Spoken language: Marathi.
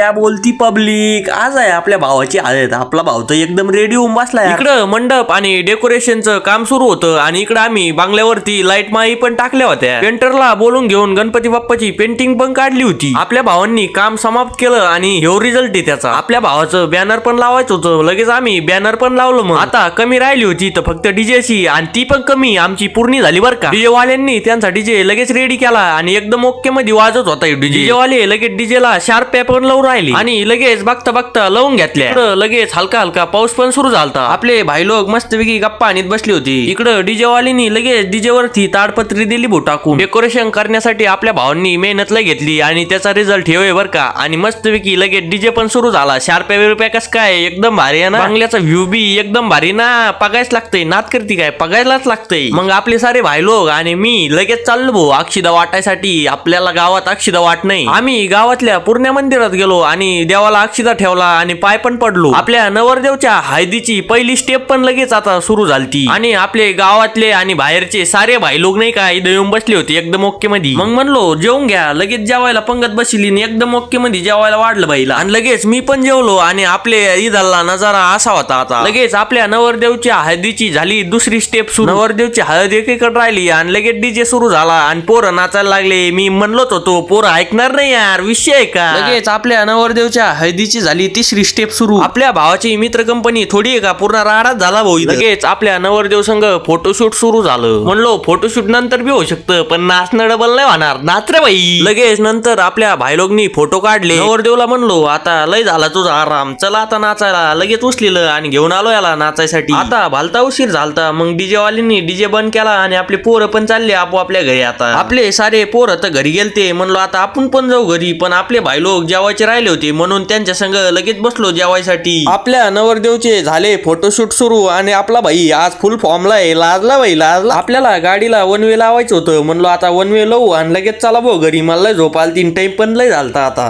क्या बोलती पब्लिक, आज आहे आपल्या भावाची हळद. आपला भाऊ तर एकदम रेडी होऊन बसलाय. इकडं मंडप आणि डेकोरेशनचं काम सुरू होतं आणि इकडं आम्ही बांगल्यावरती लाईट माई पण टाकल्या होत्या. पेंटरला बोलून घेऊन गणपती बाप्पाची पेंटिंग पण काढली होती. आपल्या भावांनी काम समाप्त केलं आणि हे रिझल्ट आहे त्याचा. आपल्या भावाचं बॅनर पण लावायचं होतं, लगेच आम्ही बॅनर पण लावलं. मग आता कमी राहिली होती तर फक्त डीजेची, आणि ती पण कमी आमची पूर्ण झाली बरं का. डीजे वाल्यांनी त्यांचा डीजे लगेच रेडी केला आणि एकदम ओके मध्ये वाजत होता डीजे वाले. लगेच डीजेला शार्प पेपर लावून राहिली आणि लगेच बघता बघता लावून घेतल्या. लगेच हलका हलका पाऊस पण सुरू झालता. आपले भाई लोक मस्तपैकी गप्पा आणीत बसली होती. इकडं डीजे वालीनी लगेच डीजे वरती ताडपत्री दिली भो टाकून. डेकोरेशन करण्यासाठी आपल्या भावांनी मेहनत लय घेतली आणि त्याचा रिझल्ट ठेवे बर का. आणि मस्तपैकी लगेच डीजे पण सुरू झाला. शार्प पेपर कस काय एकदम भारी आहे ना. बांगल्याचा व्ह्यू बी एकदम भारी ना. पगायच लागतंय, नात करती काय, पगायलाच लागतंय. मग आपले सारे भाई लोक आणि मी लगेच चाललो भाऊ अक्षिदा वाटायसाठी. आपल्याला गावात अक्षिदा वाट नाही. आम्ही गावातल्या पूर्ण मंदिरात गेलो आणि देवाला अक्षिदा ठेवला आणि पाय पण पडलो. आपल्या नवरदेवच्या हळदीची पहिली स्टेप पण लगेच आता सुरू झालती आणि आपले गावातले आणि बाहेरचे सारे भाई लोक नाही का इथे येऊन बसले होते एकदम ओके मध्ये. मग म्हणलो जेवून घ्या. लगेच जेवायला पंगत बसली एकदम ओके मध्ये जेवायला वाढलं बाईला. आणि लगेच मी पण जेवलो आणि आपले ईदला नजारा असा होता. आता लगेच आपल्या नवरदेवच्या हळदीची झाली दुसरी स्टेप सुरू. नवरदेवची हळद एकीकडे राहिली आणि लगेच डीजे सुरू झाला आणि पोरं नाचायला लागले. मी म्हणलोच होतो पोरं ऐकणार नाही यार, विषय आहे का. लगेच आपल्या नवरदेवच्या हळदीची झाली तिसरी स्टेप सुरू. आपल्या भावाची मित्र कंपनी थोडी आहे का, पूर्ण राडाच झाला भाऊ. लगेच आपल्या नवरदेव संघ फोटोशूट सुरू झालं. म्हणलो फोटोशूट नंतर बी होऊ शकतं पण नाचणं डबल नाही होणार, नाच रे बाई. लगेच नंतर आपल्या भाईलोकनी फोटो काढले. नवरदेवला म्हणलो आता लय झाला तुझा आराम, चला आता नाचायला. लगेच उचलेलं आणि घेऊन आलो याला नाचायसाठी. आता भालता उशीर झालता. मग डीजे वाल्यांनी डीजे बंद केला आणि आपले पोरं पण चालले आपोआपल्या घरी. आता आपले सारे पोरं तर घरी गेलते. म्हणलो आता आपण पण जाऊ घरी, पण आपले भाई लोक जेवायचे राहिले होते म्हणून त्यांच्या संग लगेच बसलो जेवायसाठी. आपल्या नवरदेवचे झाले फोटोशूट सुरू आणि आपला भाई आज फुल फॉर्मला आहे. लाजला भाई लाजला. आपल्याला गाडीला वन वे लावायचं होतं. म्हणलो आता वन वे लावू आणि लगेच चला भाऊ घरी. मला झोप आलती, टाइम पण लय झालता आता.